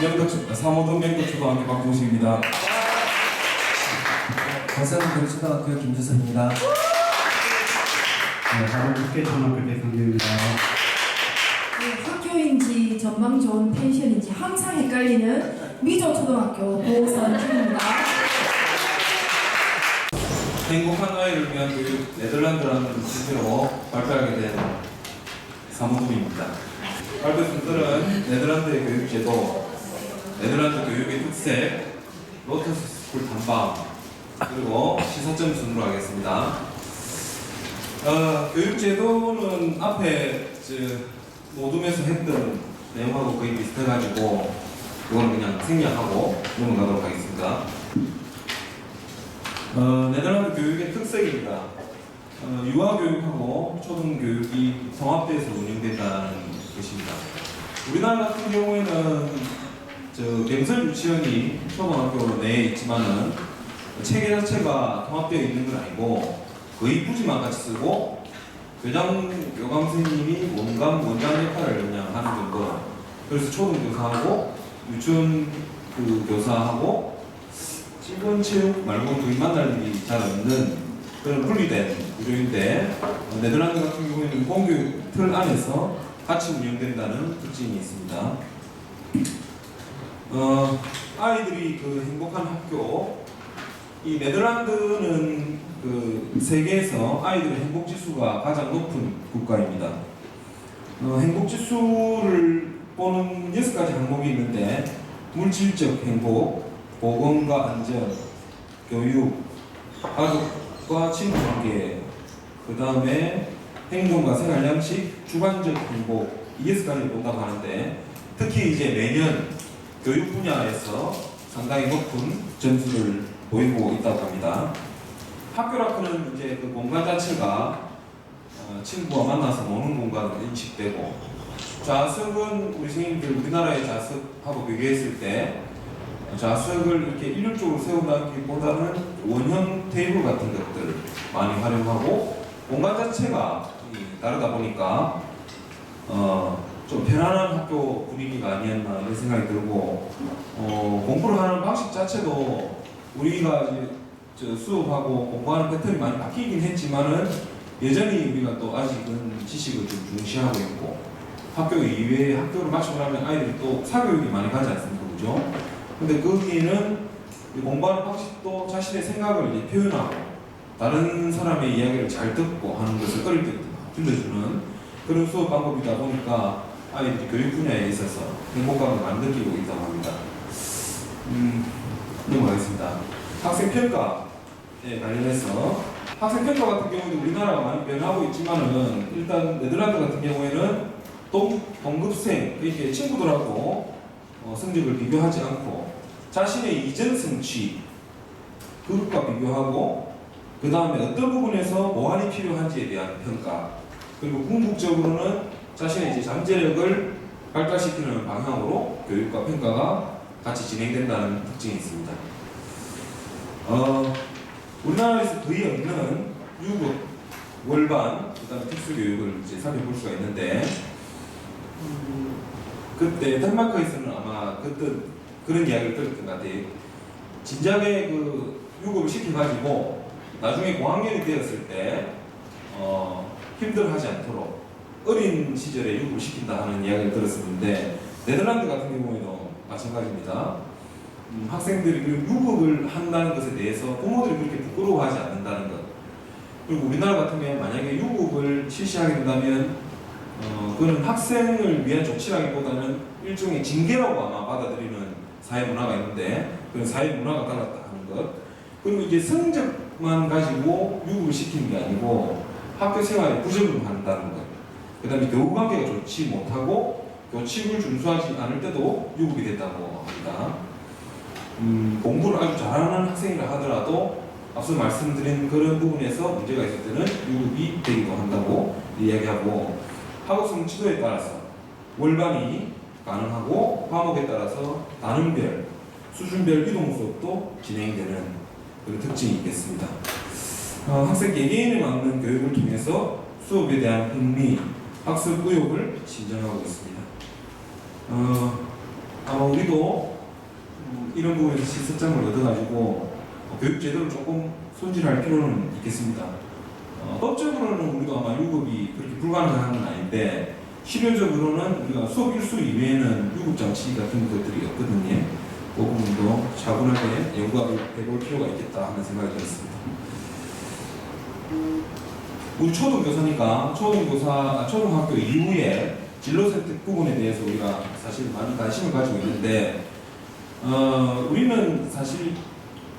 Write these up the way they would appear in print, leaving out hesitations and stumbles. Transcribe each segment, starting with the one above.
삼호동 명덕초등학교 박종식입니다. 건산동 대초등학교 김주선입니다. 하루 국계초등학교 배성규입니다. 학교인지 전망 좋은 펜션인지 항상 헷갈리는 미조초등학교 고선주입니다. 행복한 아이를 위한 교육 네덜란드라는 주제로 발표하게 된 삼호동입니다. 발표 순서는 네덜란드의 교육제도, 네덜란드 교육의 특색, 로터스 스쿨 탐방, 그리고 시사점 순으로 하겠습니다. 교육제도는 앞에 모둠에서 했던 내용하고 거의 비슷해가지고 그거는 그냥 생략하고 넘어가도록 하겠습니다. 네덜란드 교육의 특색입니다. 유아교육하고 초등교육이 통합돼서 운영된다는 것입니다. 우리나라 같은 경우에는 경설 유치원이 초등학교 내에 있지만은 체계 자체가 통합되어 있는 건 아니고 거의 부지만 같이 쓰고 교감 선생님이 원장 역할을 그냥 하는 정도. 그래서 초등교사하고 유치원 교사하고 실권 체육 말고 거의 만날 일이 잘 없는 그런 분리된 구조인데 네덜란드 같은 경우에는 공교육 틀 안에서 같이 운영된다는 특징이 있습니다. 아이들이 행복한 학교, 이 네덜란드는 세계에서 아이들의 행복 지수가 가장 높은 국가입니다. 행복 지수를 보는 6가지 항목이 있는데 물질적 행복, 보건과 안전, 교육, 가족과 친구 관계, 그 다음에 행동과 생활 양식, 주관적 행복, 이 6가지를 본다고 하는데 특히 이제 매년 교육 분야에서 상당히 높은 점수를 보이고 있다고 합니다. 학교라고는 이제 그 공간 자체가 친구와 만나서 노는 공간으로 인식되고, 좌석은 우리 선생님들 우리나라의 좌석하고 비교했을 때 좌석을 이렇게 일률적으로 세운다기보다는 원형 테이블 같은 것들을 많이 활용하고 공간 자체가 다르다 보니까 좀 편안한 학교 분위기가 아니었나 이런 생각이 들고, 공부를 하는 방식 자체도 우리가 이제 수업하고 공부하는 패턴이 많이 바뀌긴 했지만은 여전히 우리가 또 아직은 지식을 좀 중시하고 있고 학교 이외에 학교를 마치고 나면 아이들이 또 사교육이 많이 가지 않습니까? 그죠? 근데 거기는 공부하는 방식도 자신의 생각을 이제 표현하고 다른 사람의 이야기를 잘 듣고 하는 것을 어릴 때부터 들려주는 그런 수업 방법이다 보니까 아이들이 교육 분야에 있어서 행복감을 많이 느끼고 있다고 합니다. 넘어가겠습니다. 학생평가에 관련해서 학생평가 같은 경우는 우리나라가 많이 변하고 있지만은 일단 네덜란드 같은 경우에는 동급생, 이렇게 친구들하고 성적을 비교하지 않고 자신의 이전 성취 그것과 비교하고 그 다음에 어떤 부분에서 보완이 필요한지에 대한 평가, 그리고 궁극적으로는 자신의 이제 잠재력을 발달시키는 방향으로 교육과 평가가 같이 진행된다는 특징이 있습니다. 우리나라에서 거의 없는 유급, 월반, 그 다음에 특수교육을 이제 살펴볼 수가 있는데, 그때 덴마크에서는 아마 그때 그런 이야기를 들었던 것 같아요. 진작에 유급을 시켜가지고 나중에 고학년이 되었을 때 힘들어하지 않도록 어린 시절에 유급을 시킨다 하는 이야기를 들었었는데, 네덜란드 같은 경우에도 마찬가지입니다. 학생들이 유급을 한다는 것에 대해서 부모들이 그렇게 부끄러워하지 않는다는 것. 그리고 우리나라 같은 경우에 만약에 유급을 실시하게 된다면 그건 학생을 위한 조치라기보다는 일종의 징계라고 아마 받아들이는 사회 문화가 있는데, 그런 사회 문화가 달랐다 하는 것. 그리고 이제 성적만 가지고 유급을 시키는 게 아니고 학교 생활에 부적응을 한다는 것. 그 다음에 교우 관계가 좋지 못하고 교칙을 준수하지 않을 때도 유급이 됐다고 합니다. 공부를 아주 잘하는 학생이라 하더라도 앞서 말씀드린 그런 부분에서 문제가 있을 때는 유급이 되기도 한다고 이야기하고, 학업 성취도에 따라서 월반이 가능하고 과목에 따라서 단원별, 수준별 이동 수업도 진행되는 그런 특징이 있겠습니다. 학생 개개인에 맞는 교육을 통해서 수업에 대한 흥미, 학습 의욕을 신장하고 있습니다. 아마 우리도 이런 부분에서 실습장을 얻어가지고 교육 제도를 조금 손질할 필요는 있겠습니다. 법적으로는 우리가 아마 유급이 그렇게 불가능한 건 아닌데 실효적으로는 우리가 수업 일수 이외에는 유급 장치 같은 것들이 없거든요. 그 부분도 차분하게 연구를 해볼 필요가 있겠다 하는 생각이 들었습니다. 우리 초등교사니까 초등학교 이후에 진로 선택 부분에 대해서 우리가 사실 많은 관심을 가지고 있는데 우리는 사실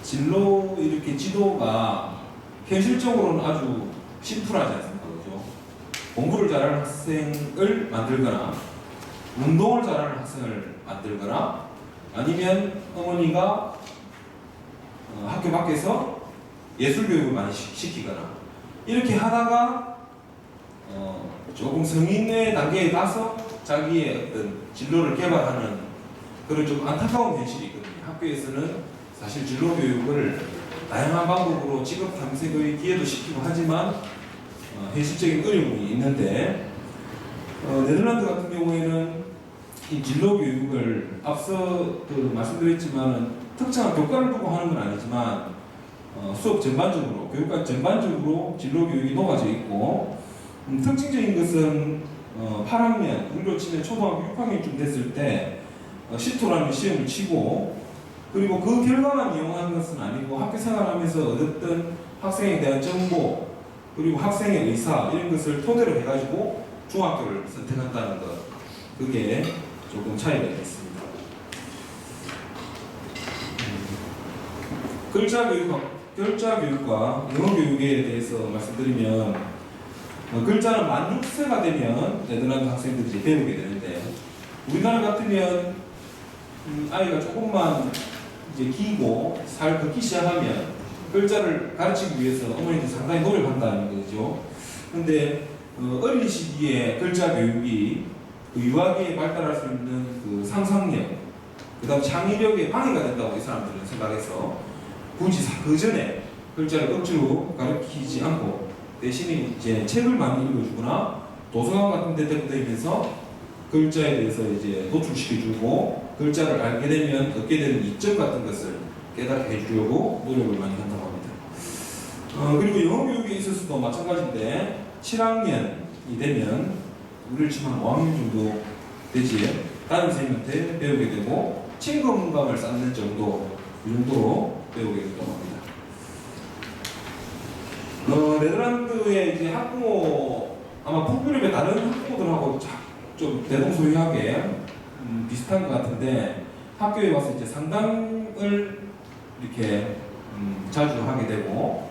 진로 이렇게 지도가 현실적으로는 아주 심플하지 않습니까? 그죠? 공부를 잘하는 학생을 만들거나 운동을 잘하는 학생을 만들거나 아니면 어머니가 학교 밖에서 예술 교육을 많이 시키거나 이렇게 하다가 조금 성인의 단계에 가서 자기의 어떤 진로를 개발하는 그런 좀 안타까운 현실이 있거든요. 학교에서는 사실 진로 교육을 다양한 방법으로 직업 탐색의 기회도 시키고 하지만 현실적인 어려움이 있는데 네덜란드 같은 경우에는 이 진로 교육을 앞서 말씀드렸지만은 특정한 교과를 두고 하는 건 아니지만 수업 전반적으로 교육과 전반적으로 진로 교육이 녹아져 있고 특징적인 것은 8학년 우리로 치면 초등학교 6학년쯤 됐을 때 시토라는 시험을 치고 그리고 그 결과만 이용하는 것은 아니고 학교 생활하면서 얻었던 학생에 대한 정보 그리고 학생의 의사 이런 것을 토대로 해가지고 중학교를 선택한다는 것 그게 조금 차이가 있습니다. 글자 교육과 영어 교육에 대해서 말씀드리면 글자는 만 6세가 되면 네덜란드 학생들이 배우게 되는데 우리나라 같으면 아이가 조금만 이제 기고 살 걷기 시작하면 글자를 가르치기 위해서 어머니들 상당히 노력한다는 거죠. 그런데 어린 시기에 글자 교육이 그 유아기에 발달할 수 있는 그 상상력, 그다음 창의력에 방해가 된다고 이 사람들은 생각해서 굳이 그 전에 글자를 억지로 가르치지 않고 대신에 이제 책을 많이 읽어주거나 도서관 같은 데 데리고 다니면서 글자에 대해서 이제 노출시켜주고 글자를 알게 되면 얻게 되는 이점 같은 것을 깨닫게 해주려고 노력을 많이 한다고 합니다. 그리고 영어 교육에 있어서도 마찬가지인데 7학년이 되면 우리를 치면 5학년 정도 되지 다른 선생님한테 배우게 되고 친근감을 쌓는 정도 이 정도로 배우게 된다고 합니다. 네덜란드의 이제 학부모 아마 북유럽의 다른 학부모들하고 좀 대동소이하게 비슷한 것 같은데 학교에 와서 이제 상담을 이렇게 자주 하게 되고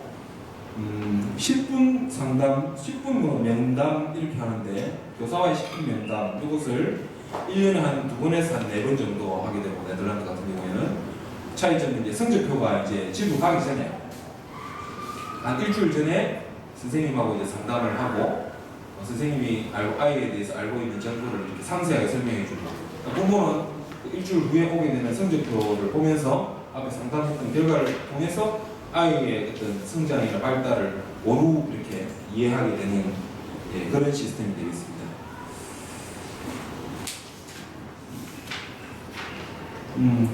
10분 상담, 10분 면담 이렇게 하는데 교사와의 10분 면담 이것을 1년에 한 2번에서 한 4번 정도 하게 되고 네덜란드 같은 경우에는 차이점은 이제 성적표가 이제 집으로 가기 전에 한 일주일 전에 선생님하고 이제 상담을 하고 선생님이 아이에 대해서 알고 있는 정보를 이렇게 상세하게 설명해 주고 부모는 일주일 후에 오게 되는 성적표를 보면서 앞에 상담했던 결과를 통해서 아이의 어떤 성장이나 발달을 원후 이렇게 이해하게 되는 그런 시스템이 되겠습니다.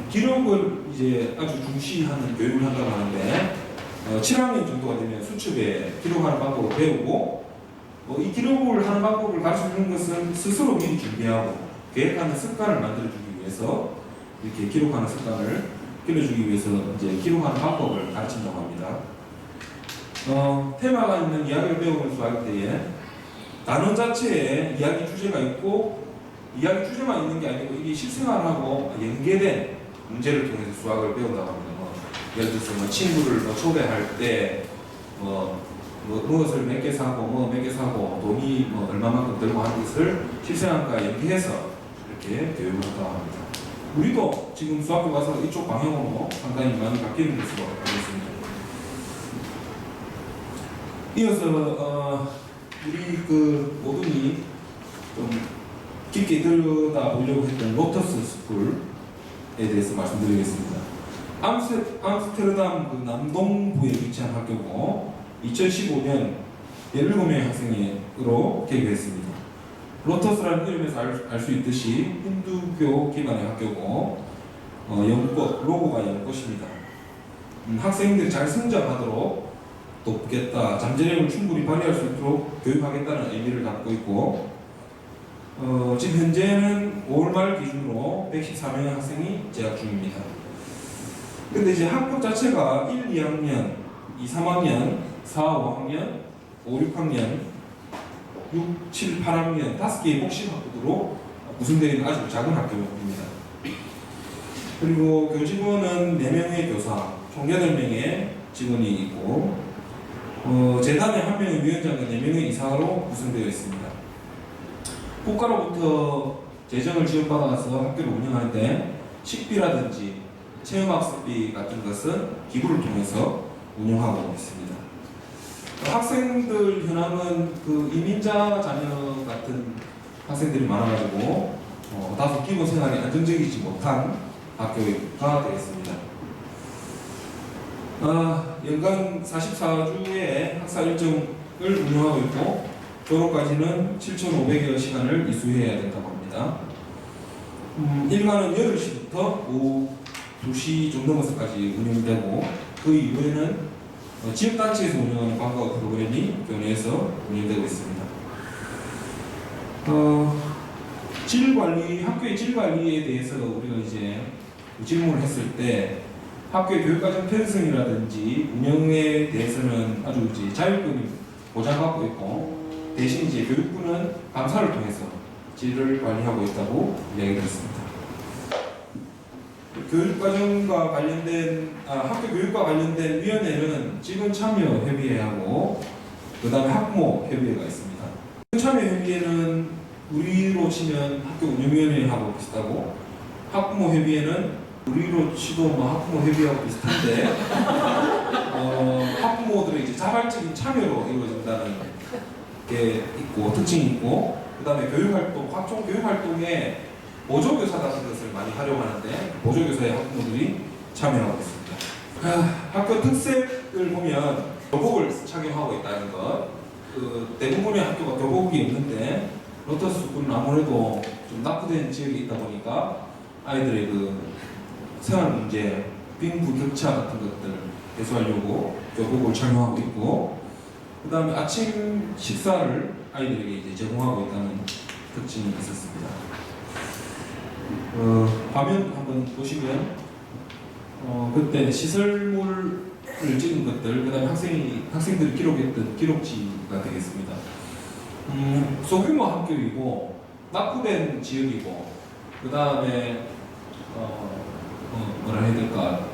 기록을 이제 아주 중시하는 교육을 한다고 하는데 7학년 정도가 되면 수첩에 기록하는 방법을 배우고 이 기록을 하는 방법을 가르쳐주는 것은 스스로 미리 준비하고 계획하는 습관을 만들어주기 위해서 이렇게 기록하는 습관을 길러주기 위해서 이제 기록하는 방법을 가르친다고 합니다. 테마가 있는 이야기를 배우면서 할 때에 단어 자체에 이야기 주제가 있고 이야기 주제만 있는 게 아니고 이게 실생활하고 연계된 문제를 통해서 수학을 배운다고 합니다. 예를 들어서 친구를 초대할 때 무엇을 몇 개 사고 몇 개 사고 돈이 얼마만큼 들고 하는 것을 실생활과 연계해서 이렇게 교육을 한다고 합니다. 우리도 지금 수학교 가서 이쪽 방향으로 상당히 많이 바뀌는 것으로 알고 있습니다. 이어서 우리 그 모든이 좀 깊게 들여다보려고 했던 로터스 스쿨에 대해서 말씀드리겠습니다. 암스테르담 그 남동부에 위치한 학교고 2015년 17명의 학생으로 개교했습니다. 로터스라는 이름에서 알 수 있듯이 힌두교 기반의 학교고 연꽃, 로고가 연꽃입니다. 학생들이 잘 성장하도록 돕겠다, 잠재력을 충분히 발휘할 수 있도록 교육하겠다는 의미를 담고 있고 지금 현재는 5월 말 기준으로 114명의 학생이 재학 중입니다. 근데 이제 학급 자체가 1, 2학년, 2, 3학년, 4, 5학년, 5, 6학년, 6, 7, 8학년 5개의 복식 학부로 구성되어 있는 아주 작은 학교입니다. 그리고 교직원은 4명의 교사, 총 8명의 직원이 있고 재단에 1명의 위원장과 4명의 이사로 구성되어 있습니다. 국가로부터 재정을 지원받아서 학교를 운영하는데 식비라든지 체험학습비 같은 것은 기부를 통해서 운영하고 있습니다. 학생들 현황은 그 이민자 자녀 같은 학생들이 많아가지고 다소 기본 생활이 안정적이지 못한 학교가 되겠습니다. 연간 44주의 학사 일정을 운영하고 있고 졸업까지는 7,500여 시간을 이수해야 된다고 합니다. 일과는 8시부터 오후 2시 좀 넘어서까지 운영되고 그 이후에는 지역단체에서 운영하는 방과후 프로그램이 교내에서 운영되고 있습니다. 질관리, 학교의 질관리에 대해서 우리가 이제 질문을 했을 때 학교의 교육과정 편성이라든지 운영에 대해서는 아주 이제 자율권이 보장받고 있고 대신 이제 교육부는 감사를 통해서 질을 관리하고 있다고 이야기했습니다. 교육과정과 관련된 학교 교육과 관련된 위원회는 직원 참여 협의회하고 그 다음에 학부모 협의회가 있습니다. 참여 협의회는 우리로 치면 학교 운영위원회하고 비슷하고 학부모 협의회는 우리로 치도 뭐 학부모 협의회하고 비슷한데 학부모들의 이제 자발적인 참여로 이루어진다는 게 있고 특징이 있고 그 다음에 교육활동, 각종 교육활동에 보조교사 같은 것을 많이 활용하는데 보조교사의 학부모들이 참여하고 있습니다. 학교 특색을 보면 교복을 착용하고 있다는 것, 대부분의 학교가 교복이 없는데 로터스군은 아무래도 좀 낙후된 지역이 있다 보니까 아이들의 그 생활 문제, 빈부격차 같은 것들 해소하려고 교복을 착용하고 있고 그 다음에 아침 식사를 아이들에게 이제 제공하고 있다는 특징이 있었습니다. 화면 한번 보시면 그때 시설물을 찍은 것들, 그 다음에 학생들이 기록했던 기록지가 되겠습니다. 소규모 학교이고 낙후된 지역이고 그 다음에 뭐라 해야 될까,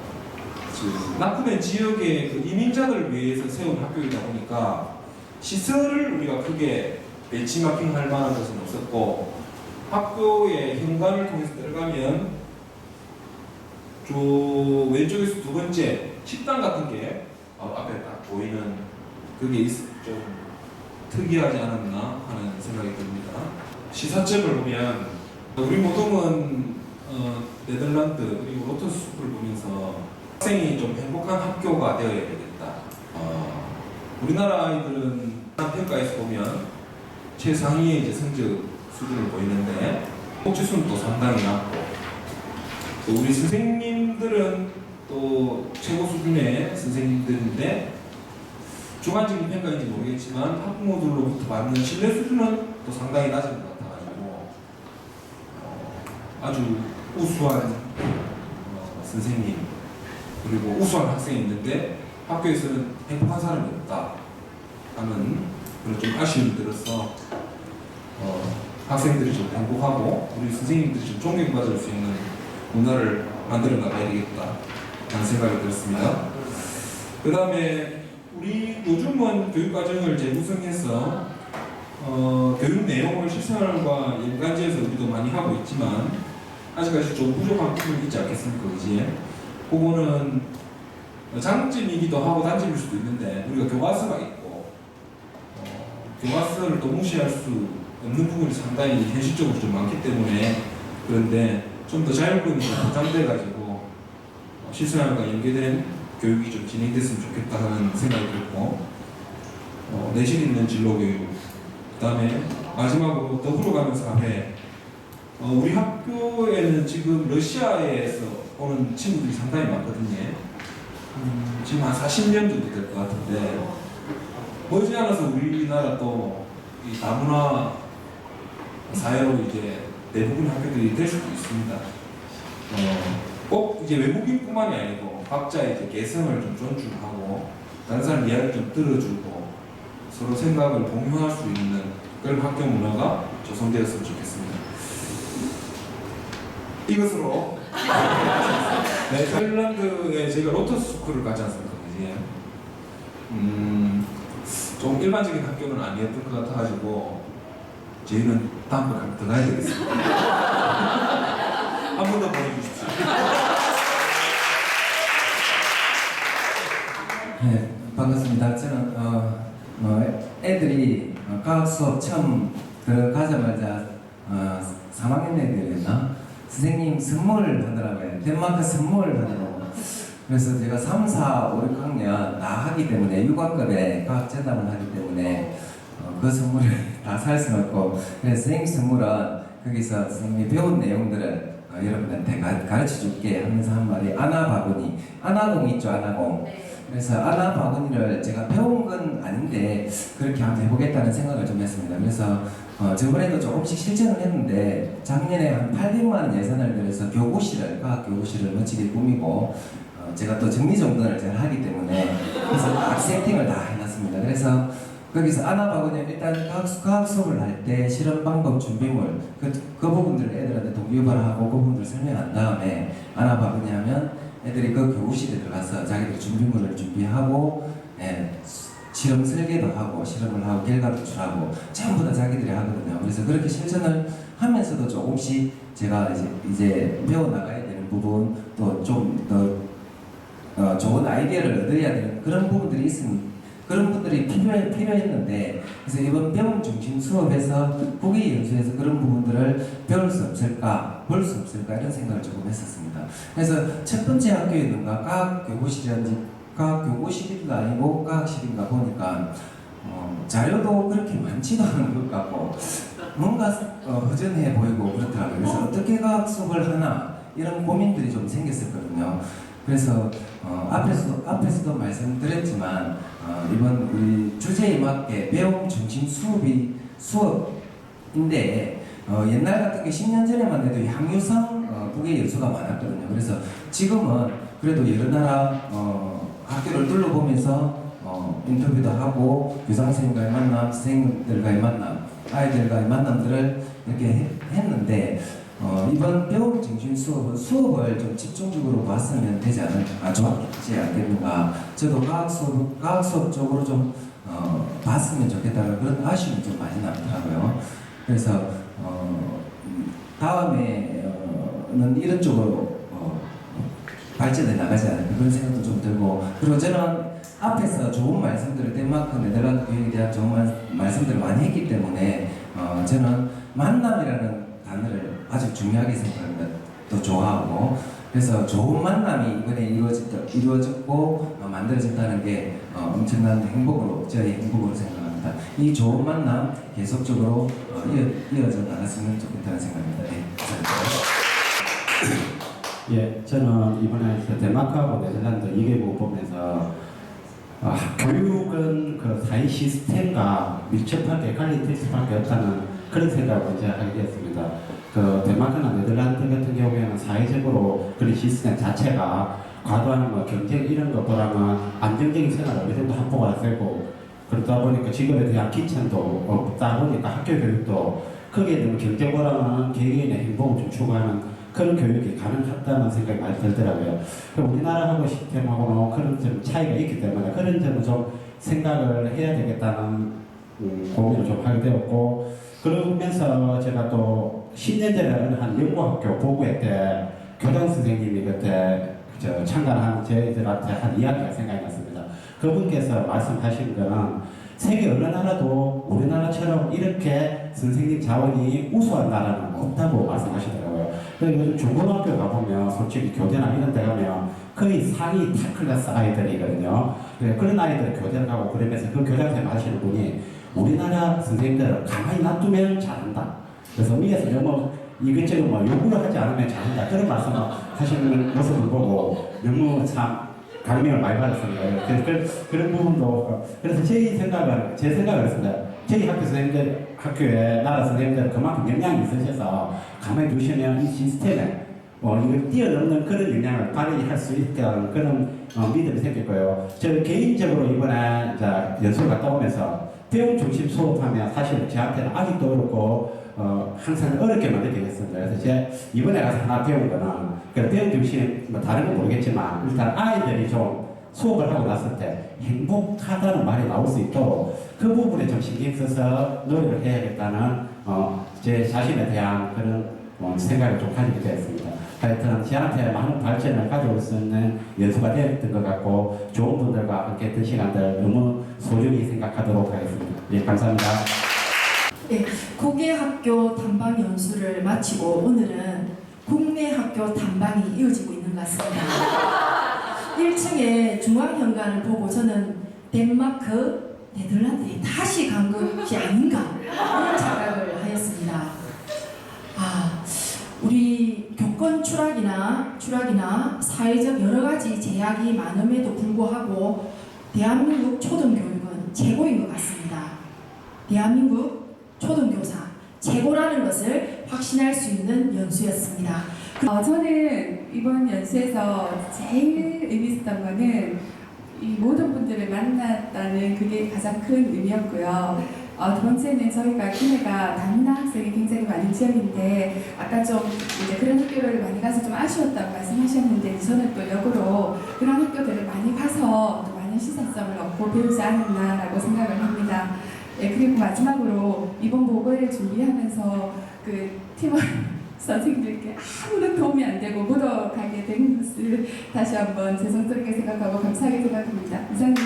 낙후된 지역의 그 이민자들을 위해서 세운 학교이다 보니까 시설을 우리가 크게 벤치마킹할 만한 것은 없었고 학교의 현관을 통해서 들어가면 저 왼쪽에서 두 번째 식당 같은 게 앞에 딱 보이는 그게 좀 특이하지 않았나 하는 생각이 듭니다. 시사점을 보면 우리 모동은 네덜란드 그리고 로터스를 보면서 학생이 좀 행복한 학교가 되어야 되겠다. 우리나라 아이들은 평가에서 보면 최상위의 이제 성적 수준을 보이는데 복지수는 또 상당히 낮고 또 우리 선생님들은 또 최고 수준의 선생님들인데 주관적인 평가인지 모르겠지만 학부모들로부터 받는 신뢰 수준은 또 상당히 낮은 것 같아가지고 아주 우수한 선생님 그리고 우수한 학생이 있는데 학교에서는 행복한 사람이 없다 하는 그런 좀 아쉬움이 들어서 학생들이 좀 행복하고 우리 선생님들이 좀 존경받을 수 있는 문화를 만들어 나가야 되겠다 하는 생각이 들었습니다. 그 다음에 우리 요즘은 교육과정을 재구성해서 교육 내용을 실생활과 연관지어서 우리도 많이 하고 있지만 아직까지 좀 부족한 부분이 있지 않겠습니까? 그지? 그거는 장점이기도 하고 단점일 수도 있는데 우리가 교과서가 있고 교과서를 또 무시할 수 없는 부분이 상당히 현실적으로 좀 많기 때문에 그런데 좀 더 자율권이 보장돼 가지고 실생활과 연계된 교육이 좀 진행됐으면 좋겠다 하는 생각이 들고 내실 있는 진로 교육 그 다음에 마지막으로 더불어 가는 사회. 우리 학교에는 지금 러시아에서 오는 친구들이 상당히 많거든요. 지금 한 40년 정도 될 것 같은데 머지않아서 우리나라 또 이 다문화 사회로 이제 대부분 학교들이 될 수도 있습니다. 꼭 이제 외국인뿐만이 아니고 각자의 이제 개성을 좀 존중하고 다른 사람 이야기를 좀 들어주고 서로 생각을 공유할 수 있는 그런 학교 문화가 조성되었으면 좋겠습니다. 이것으로 네덜란드에 저희가 로터스 스쿨을 가지 않습니까? 이제 좀 일반적인 학교는 아니었던 것 같아가지고 저희는 다음번에 한번 더 가야 되겠습니다. 한 번 더 보내주십시오. 네, 반갑습니다. 저는 애들이 과학 수업 처음 들어가자마자 3학년 애들이었나? 선생님 선물을 하더라고요. 덴마크 선물을 하더라고요. 그래서 제가 3, 4, 5, 6학년 다 하기 때문에 육아급에 과학 재단을 하기 때문에 그 선물을 다 살 수는 없고, 그래서 선생님 선물은 거기서 선생님이 배운 내용들을 여러분한테 가르쳐 줄게 하면서 한 말이 아나바구니, 아나공 있죠, 아나공. 그래서 아나바구니를 제가 배운 건 아닌데 그렇게 한번 해보겠다는 생각을 좀 했습니다. 그래서 저번에도 조금씩 실천을 했는데 작년에 한 800만 원 예산을 들여서 교구실을, 과학 교구실을 멋지게 꾸미고 제가 또 정리정돈을 잘 하기 때문에 그래서 딱 세팅을 다 해놨습니다. 그래서 거기서 아나바구니 일단 과학 수업을 할 때 실험 방법 준비물 그 부분들을 애들한테 동기유발하고 그 부분들을 설명한 다음에 아나바구니 하면 애들이 그 교구실에 들어가서 자기들 준비물을 준비하고 실험 설계도 하고 실험을 하고 결과 도출하고 전부 다 자기들이 하거든요. 그래서 그렇게 실천을 하면서도 조금씩 제가 이제 배워나가야 되는 부분 또 좀 더 좋은 아이디어를 얻어야 되는 그런 부분들이 있습니다. 그런 분들이 필요했는데 그래서 이번 배움 중심 수업에서 후기 연수에서 그런 부분들을 배울 수 없을까, 볼 수 없을까 이런 생각을 조금 했었습니다. 그래서 첫 번째 학교이든가 과학교구실이라든지 과학교구실도 아니고 과학실인가 보니까 자료도 그렇게 많지도 않은 것 같고 뭔가 허전해 보이고 그렇더라고요. 그래서 어떻게 과학 수업을 하나 이런 고민들이 좀 생겼었거든요. 그래서 앞에서도 말씀드렸지만 이번 우리 주제에 맞게 배움 중심 수업인데 옛날 같은 게 10년 전에만 해도 향유성 국외 연수가 많았거든요. 그래서 지금은 그래도 여러 나라 학교를 둘러보면서 인터뷰도 하고 교장 선생님과의 만남, 선생님들과의 만남, 아이들과의 만남들을 이렇게 했는데 이번 배움 중심 수업을 좀 집중적으로 봤으면 되지 좋았지 않겠는가. 저도 과학 수업 쪽으로 좀 봤으면 좋겠다는 그런 아쉬움이 좀 많이 나더라고요. 그래서 다음에는 이런 쪽으로 발전해 나가지 않을까 그런 생각도 좀 들고, 그리고 저는 앞에서 좋은 말씀들을 덴마크, 네덜란드 교육에 대한 좋은 말씀들을 많이 했기 때문에 저는 만남이라는 단어를 아주 중요하게 생각합니다. 또 좋아하고, 그래서 좋은 만남이 이번에 이루어졌고 만들어졌다는 게 엄청난 행복으로, 저의 행복으로 생각합니다. 이 좋은 만남 계속적으로 이어져 나갔으면 좋겠다는 생각입니다. 네, 감사합니다. 예, 저는 이번에 덴마크하고 네덜란드 2개국 보면서 교육은 그 사회 시스템과 밀접하게 관리될 수밖에 없다는 그런 생각을 먼저 하게 되었습니다. 그 덴마크나 네덜란드 같은 경우에는 사회적으로 그런 시스템 자체가 과도한 경쟁 이런 것보다는 안정적인 생활을 어느 정도 확보가 되고, 그러다 보니까 직업에 대한 기천도 없다 보니까 학교 교육도 거기에 대한 경쟁보다는 개개인의 행복을 좀 추구하는 그런 교육이 가능하다는 생각이 많이 들더라고요. 우리나라하고 시스템하고는 그런 좀 차이가 있기 때문에 그런 점을 좀 생각을 해야 되겠다는 고민을 좀 하게 되었고, 그러면서 제가 또 10년 전에 한 영어학교 보고회 때 교장 선생님이 그때 참관한 저희들한테 한 이야기가 생각이 났습니다. 그분께서 말씀하신 거는 세계 어느 나라도 우리나라처럼 이렇게 선생님 자원이 우수한 나라는 없다고 말씀하시더라고요. 그래서 요즘 중고등학교 가보면 솔직히 교대나 이런 데 가면 거의 상위 탑 클래스 아이들이거든요. 그런 아이들 교대를 가고 그러면서 그 교장 선생님 하시는 분이 우리나라 선생님들은 가만히 놔두면 잘한다. 그래서 위에서 너무 이것저것 뭐 요구를 하지 않으면 잘한다. 그런 말씀을 하시는 모습을 보고 너무 참 감명을 많이 받았습니다. 그런 부분도 그래서 제 생각은 그렇습니다. 저희 학교 선생님들 학교에 나라 선생님들 그만큼 역량이 있으셔서 가만히 두시면 이 시스템에 이걸 뛰어넘는 그런 역량을 발휘할 수 있다는 그런 믿음이 생겼고요. 저 개인적으로 이번에 연수를 갔다 오면서 배움 중심 수업하면 사실 저한테는 아직도 어렵고 항상 어렵게만 느끼겠습니다. 그래서 제가 이번에 가서 하나 배운 거는 그 배움 중심 뭐 다른 건 모르겠지만 일단 아이들이 좀 수업을 하고 났을 때 행복하다는 말이 나올 수 있도록 그 부분에 좀 신경 써서 노력을 해야겠다는 제 자신에 대한 그런 생각을 좀 가지게 되었습니다. 하여튼 저한테 많은 발전을 가져올 수 있는 연수가 되었던 것 같고 좋은 분들과 함께 했던 시간들 너무 소중히 생각하도록 하겠습니다. 예, 감사합니다. 네, 국외학교 탐방 연수를 마치고 오늘은 국내 학교 탐방이 이어지고 있는 것 같습니다. 1층에 중앙현관을 보고 저는 덴마크, 네덜란드에 다시 간 것이 아닌가 그런 착각을 하였습니다. 우리 교권 추락이나 사회적 여러 가지 제약이 많음에도 불구하고 대한민국 초등교육은 최고인 것 같습니다. 대한민국 초등교사 최고라는 것을 확신할 수 있는 연수였습니다. 저는 이번 연수에서 제일 의미 있었던 거는 이 모든 분들을 만났다는 그게 가장 큰 의미였고요. 두 번째는 저희가 기내가 다문화 학생이 굉장히 많은 지역인데 아까 좀 이제 그런 학교를 많이 가서 좀 아쉬웠다고 말씀하셨는데 저는 또 역으로 그런 학교들을 많이 가서 또 많은 시사성을 얻고 배우지 않았나라고 생각을 합니다. 예, 그리고 마지막으로 이번 보고를 준비하면서 그 팀원 선생님들께 아무런 도움이 안 되고 묻어가게 된 것을 다시 한번 죄송스럽게 생각하고 감사하게 생각합니다. 이상입니다.